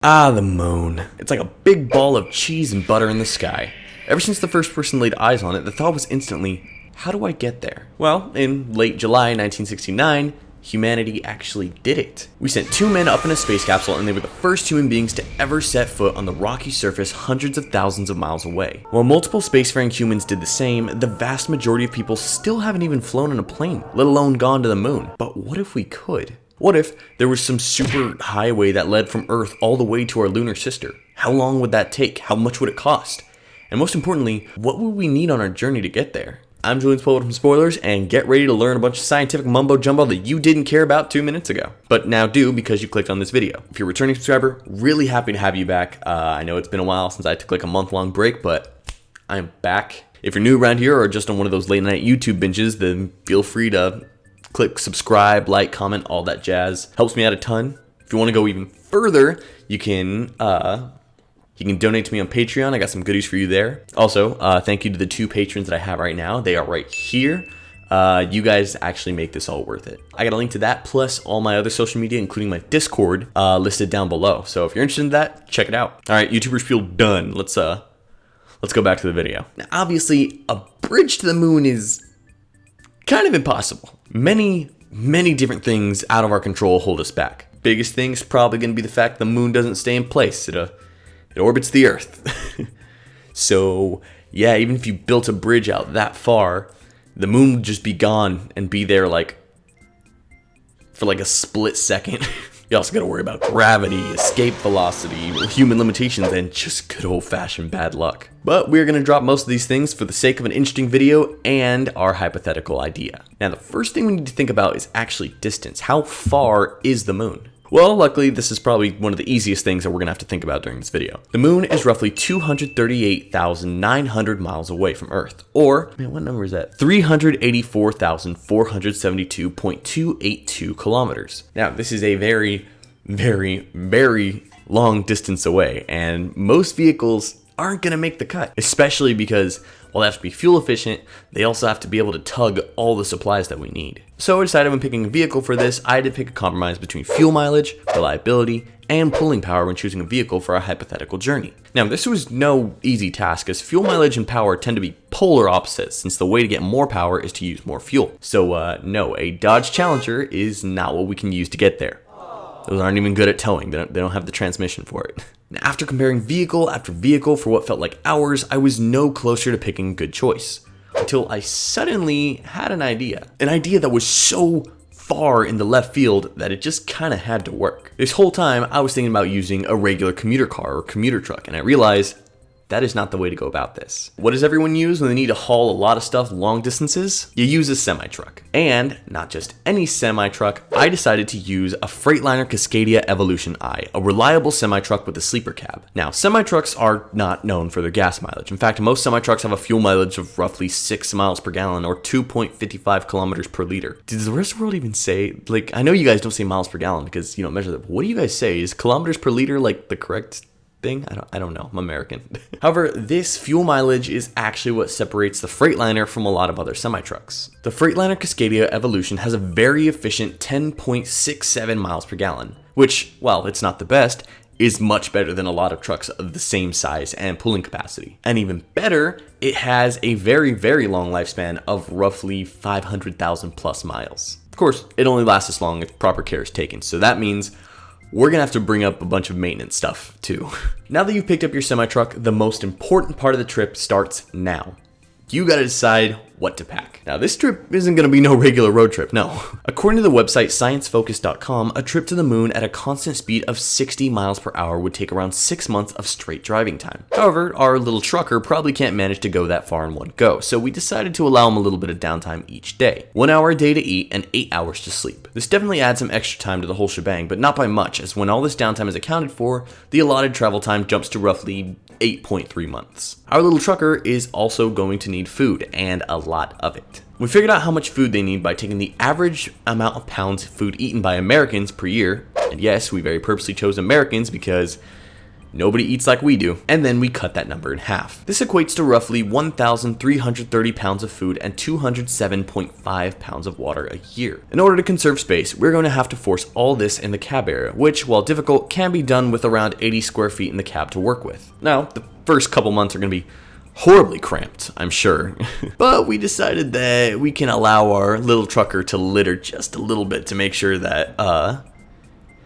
Ah, the moon. It's like a big ball of cheese and butter in the sky. Ever since the first person laid eyes on it, the thought was instantly, how do I get there? Well, in late July 1969, humanity actually did it. We sent 2 men up in a space capsule, and they were the first human beings to ever set foot on the rocky surface hundreds of thousands of miles away. While multiple spacefaring humans did the same, the vast majority of people still haven't even flown in a plane, let alone gone to the moon. But what if we could? What if there was some super highway that led from Earth all the way to our lunar sister? How long would that take? How much would it cost? And most importantly, what would we need on our journey to get there? I'm Julian.Sepulveda from Spoilers, and get ready to learn a bunch of scientific mumbo-jumbo that you didn't care about 2 minutes ago. But now do, because you clicked on this video. If you're a returning subscriber, really happy to have you back. I know it's been a while since I took like a month-long break, but I'm back. If you're new around here or just on one of those late-night YouTube binges, then feel free to click subscribe, like, comment, all that jazz. Helps me out a ton. If you want to go even further, you can donate to me on Patreon. I got some goodies for you there. Also, thank you to the 2 patrons that I have right now. They are right here. You guys actually make this all worth it. I got a link to that, plus all my other social media, including my Discord, listed down below. So if you're interested in that, check it out. All right, YouTubers feel done. Let's go back to the video. Now, obviously, a bridge to the moon is kind of impossible. Many different things out of our control hold us back. Biggest thing is probably going to be the fact the moon doesn't stay in place. It orbits the Earth. So, yeah, even if you built a bridge out that far, the moon would just be gone and be there for a split second. You also got to worry about gravity, escape velocity, human limitations, and just good old-fashioned bad luck. But we're going to drop most of these things for the sake of an interesting video and our hypothetical idea. Now, the first thing we need to think about is actually distance. How far is the moon? Well, luckily, this is probably one of the easiest things that we're going to have to think about during this video. The moon is roughly 238,900 miles away from Earth, or, man, what number is that? 384,472.282 kilometers. Now, this is a very, very, very long distance away, and most vehicles aren't going to make the cut, especially because while they have to be fuel efficient, they also have to be able to tug all the supplies that we need. So I decided when picking a vehicle for this, I had to pick a compromise between fuel mileage, reliability, and pulling power when choosing a vehicle for a hypothetical journey. Now, this was no easy task, as fuel mileage and power tend to be polar opposites, since the way to get more power is to use more fuel. So no, a Dodge Challenger is not what we can use to get there. Those aren't even good at towing. They don't have the transmission for it. Now, after comparing vehicle after vehicle for what felt like hours, I was no closer to picking a good choice. Until I suddenly had an idea. An idea that was so far in the left field that it just kind of had to work. This whole time, I was thinking about using a regular commuter car or commuter truck, and I realized that is not the way to go about this. What does everyone use when they need to haul a lot of stuff long distances? You use a semi-truck. And not just any semi-truck, I decided to use a Freightliner Cascadia Evolution I, a reliable semi-truck with a sleeper cab. Now, semi-trucks are not known for their gas mileage. In fact, most semi-trucks have a fuel mileage of roughly 6 miles per gallon or 2.55 kilometers per liter. Does the rest of the world even say, I know you guys don't say miles per gallon because you don't measure that. What do you guys say? Is kilometers per liter the correct thing? I don't know. I'm American. However, this fuel mileage is actually what separates the Freightliner from a lot of other semi-trucks. The Freightliner Cascadia Evolution has a very efficient 10.67 miles per gallon, which, while it's not the best, is much better than a lot of trucks of the same size and pulling capacity. And even better, it has a very, very long lifespan of roughly 500,000 plus miles. Of course, it only lasts as long if proper care is taken, so that means we're gonna have to bring up a bunch of maintenance stuff too. Now that you've picked up your semi-truck, the most important part of the trip starts now. You gotta decide what to pack. Now, this trip isn't gonna be no regular road trip, no. According to the website sciencefocus.com, a trip to the moon at a constant speed of 60 miles per hour would take around 6 months of straight driving time. However, our little trucker probably can't manage to go that far in one go, so we decided to allow him a little bit of downtime each day. 1 hour a day to eat and 8 hours to sleep. This definitely adds some extra time to the whole shebang, but not by much, as when all this downtime is accounted for, the allotted travel time jumps to roughly 8.3 months. Our little trucker is also going to need food, and a lot of it. We figured out how much food they need by taking the average amount of pounds of food eaten by Americans per year, and yes, we very purposely chose Americans because Nobody eats like we do. And then we cut that number in half. This equates to roughly 1,330 pounds of food and 207.5 pounds of water a year. In order to conserve space, we're going to have to force all this in the cab area, which, while difficult, can be done with around 80 square feet in the cab to work with. Now, the first couple months are going to be horribly cramped, I'm sure. But we decided that we can allow our little trucker to litter just a little bit to make sure that,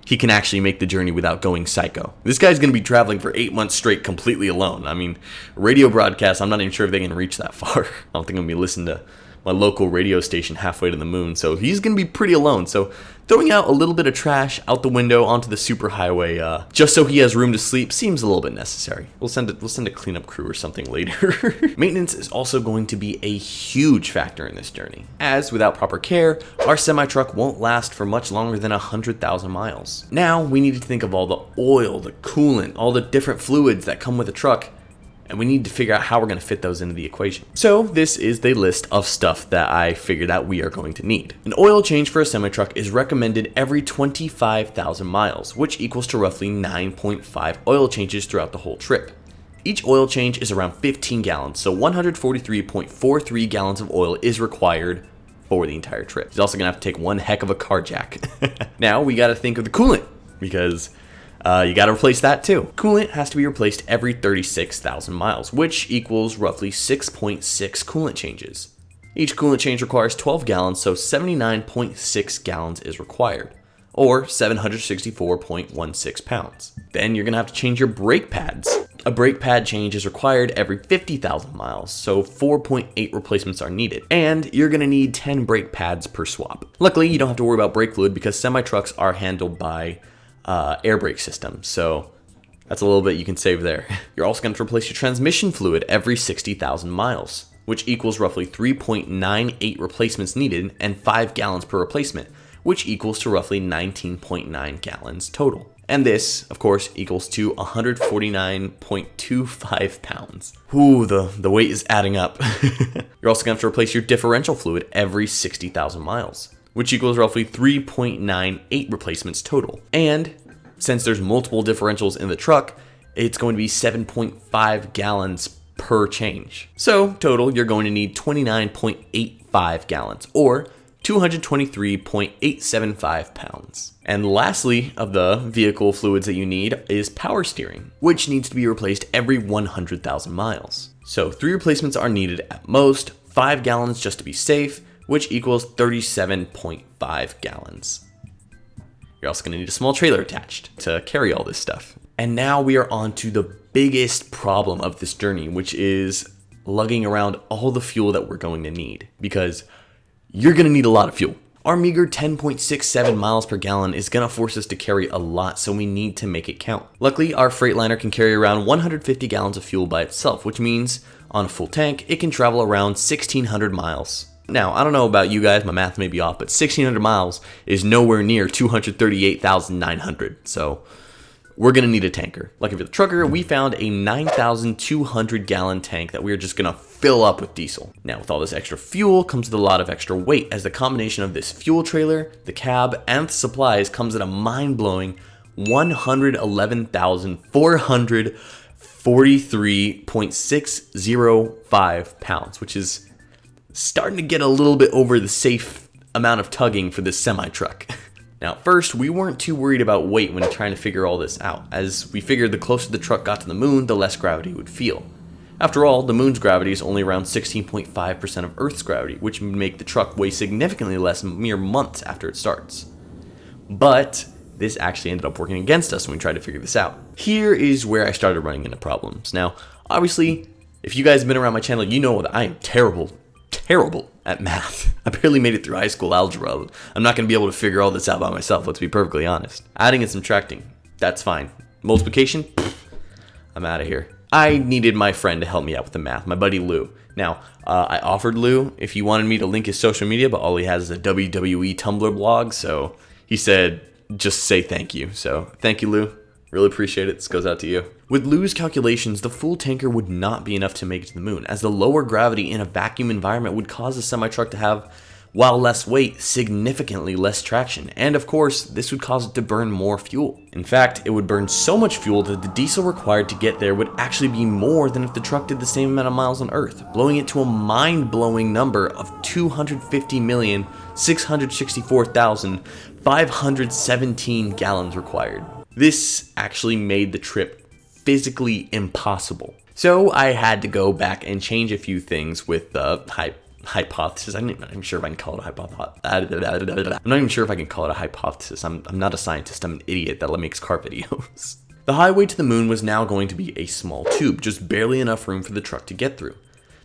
he can actually make the journey without going psycho. This guy's going to be traveling for 8 months straight completely alone. I mean, radio broadcasts, I'm not even sure if they can reach that far. I don't think I'm going to be listening to my local radio station halfway to the moon, so he's going to be pretty alone. So throwing out a little bit of trash out the window onto the superhighway, just so he has room to sleep, seems a little bit necessary. We'll send a cleanup crew or something later. Maintenance is also going to be a huge factor in this journey, as without proper care, our semi-truck won't last for much longer than 100,000 miles. Now we need to think of all the oil, the coolant, all the different fluids that come with a truck, and we need to figure out how we're going to fit those into the equation. So this is the list of stuff that I figured out we are going to need. An oil change for a semi-truck is recommended every 25,000 miles, which equals to roughly 9.5 oil changes throughout the whole trip. Each oil change is around 15 gallons, so 143.43 gallons of oil is required for the entire trip. He's also going to have to take one heck of a car jack. Now we got to think of the coolant, because you got to replace that too. Coolant has to be replaced every 36,000 miles, which equals roughly 6.6 coolant changes. Each coolant change requires 12 gallons, so 79.6 gallons is required, or 764.16 pounds. Then you're going to have to change your brake pads. A brake pad change is required every 50,000 miles, so 4.8 replacements are needed, and you're going to need 10 brake pads per swap. Luckily, you don't have to worry about brake fluid because semi-trucks are handled by air brake system, so that's a little bit you can save there. You're also going to replace your transmission fluid every 60,000 miles, which equals roughly 3.98 replacements needed and 5 gallons per replacement, which equals to roughly 19.9 gallons total. And this, of course, equals to 149.25 pounds. Ooh, the weight is adding up. You're also going to have to replace your differential fluid every 60,000 miles, which equals roughly 3.98 replacements total. And since there's multiple differentials in the truck, it's going to be 7.5 gallons per change. So total, you're going to need 29.85 gallons, or 223.875 pounds. And lastly, of the vehicle fluids that you need is power steering, which needs to be replaced every 100,000 miles. So 3 replacements are needed at most, 5 gallons just to be safe, which equals 37.5 gallons. You're also going to need a small trailer attached to carry all this stuff. And now we are on to the biggest problem of this journey, which is lugging around all the fuel that we're going to need, because you're going to need a lot of fuel. Our meager 10.67 miles per gallon is going to force us to carry a lot, so we need to make it count. Luckily, our Freightliner can carry around 150 gallons of fuel by itself, which means on a full tank, it can travel around 1,600 miles. Now, I don't know about you guys, my math may be off, but 1,600 miles is nowhere near 238,900, so we're going to need a tanker. Lucky for the trucker, we found a 9,200 gallon tank that we're just going to fill up with diesel. Now, with all this extra fuel comes with a lot of extra weight, as the combination of this fuel trailer, the cab, and the supplies comes at a mind-blowing 111,443.605 pounds, which is starting to get a little bit over the safe amount of tugging for this semi-truck. Now, first, we weren't too worried about weight when trying to figure all this out, as we figured the closer the truck got to the moon, the less gravity it would feel. After all, the moon's gravity is only around 16.5% of Earth's gravity, which would make the truck weigh significantly less mere months after it starts. But this actually ended up working against us when we tried to figure this out. Here is where I started running into problems. Now, obviously, if you guys have been around my channel, you know that I am terrible at math. I barely made it through high school algebra. I'm not going to be able to figure all this out by myself, let's be perfectly honest. Adding and subtracting, that's fine. Multiplication, I'm out of here. I needed my friend to help me out with the math, my buddy Lou. Now, I offered Lou if he wanted me to link his social media, but all he has is a WWE Tumblr blog, so he said, just say thank you. So, thank you, Lou. Really appreciate it. This goes out to you. With Lou's calculations, the full tanker would not be enough to make it to the moon, as the lower gravity in a vacuum environment would cause the semi-truck to have while less weight, significantly less traction, and of course, this would cause it to burn more fuel. In fact, it would burn so much fuel that the diesel required to get there would actually be more than if the truck did the same amount of miles on Earth, blowing it to a mind-blowing number of 250,664,517 gallons required. This actually made the trip physically impossible. So I had to go back and change a few things with the hypothesis. I'm not even sure if I can call it a hypothesis. I'm not even sure if I can call it a hypothesis. I'm not a scientist. I'm an idiot that makes car videos. The highway to the moon was now going to be a small tube, just barely enough room for the truck to get through.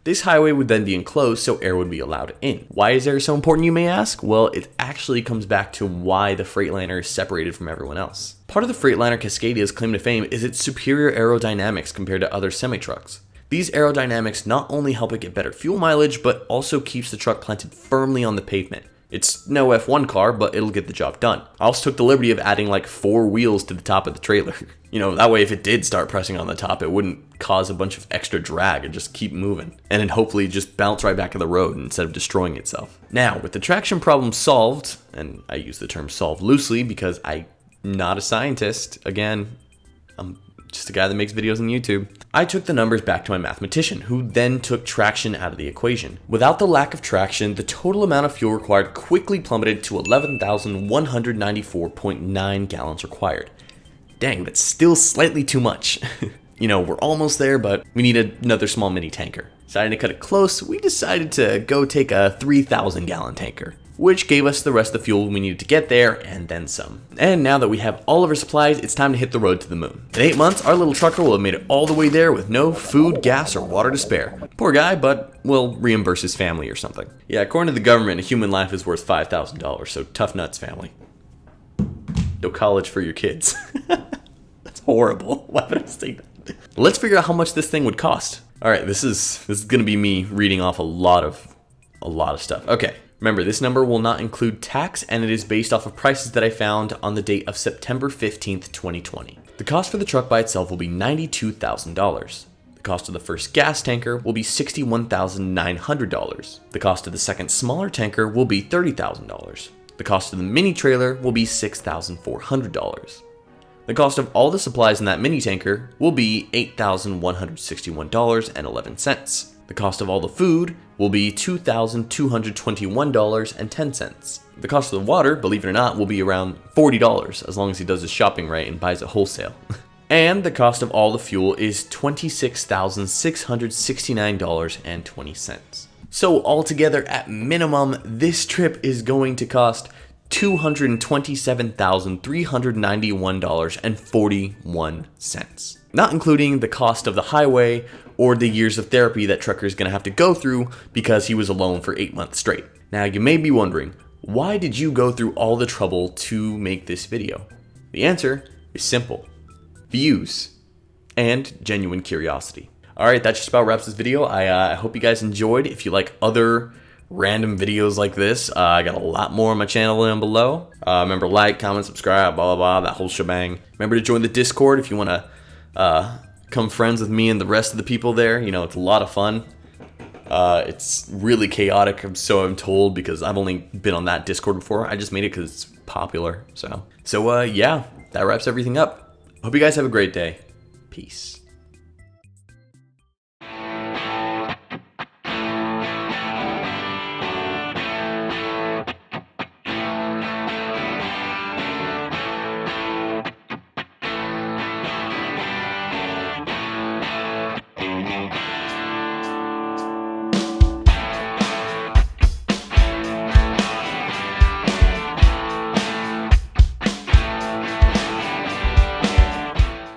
This highway would then be enclosed so air would be allowed in. Why is air so important, you may ask? Well, it actually comes back to why the Freightliner is separated from everyone else. Part of the Freightliner Cascadia's claim to fame is its superior aerodynamics compared to other semi-trucks. These aerodynamics not only help it get better fuel mileage, but also keeps the truck planted firmly on the pavement. It's no F1 car, but it'll get the job done. I also took the liberty of adding like 4 wheels to the top of the trailer. You know, that way if it did start pressing on the top, it wouldn't cause a bunch of extra drag and just keep moving. And then hopefully just bounce right back to the road instead of destroying itself. Now, with the traction problem solved, and I use the term solve loosely because I'm not a scientist, again, I'm just a guy that makes videos on YouTube. I took the numbers back to my mathematician, who then took traction out of the equation. Without the lack of traction, the total amount of fuel required quickly plummeted to 11,194.9 gallons required. Dang, that's still slightly too much. You know, we're almost there, but we need another small mini tanker. Deciding to cut it close, we decided to go take a 3,000 gallon tanker, which gave us the rest of the fuel we needed to get there, and then some. And now that we have all of our supplies, it's time to hit the road to the moon. In 8 months, our little trucker will have made it all the way there with no food, gas, or water to spare. Poor guy, but we'll reimburse his family or something. Yeah, according to the government, a human life is worth $5,000, so tough nuts, family. No college for your kids. That's horrible. Why would I say that? Let's figure out how much this thing would cost. All right, this is gonna be me reading off a lot of stuff. Okay. Remember, this number will not include tax, and it is based off of prices that I found on the date of September 15th, 2020. The cost for the truck by itself will be $92,000. The cost of the first gas tanker will be $61,900. The cost of the second smaller tanker will be $30,000. The cost of the mini trailer will be $6,400. The cost of all the supplies in that mini tanker will be $8,161.11. The cost of all the food will be $2,221.10. The cost of the water, believe it or not, will be around $40 as long as he does his shopping right and buys it wholesale. And the cost of all the fuel is $26,669.20. So altogether, at minimum, this trip is going to cost $227,391.41, not including the cost of the highway or the years of therapy that trucker is going to have to go through because he was alone for 8 months straight. Now you may be wondering, why did you go through all the trouble to make this video? The answer is simple: views and genuine curiosity. Alright, that just about wraps this video. I hope you guys enjoyed. If you like other random videos like this, I got a lot more on my channel down below. Remember, like, comment, subscribe, blah, blah, blah, that whole shebang. Remember to join the Discord if you want to become friends with me and the rest of the people there. You know, it's a lot of fun. It's really chaotic, so I'm told, because I've only been on that Discord before. I just made it because it's popular. So yeah, that wraps everything up. Hope you guys have a great day. Peace.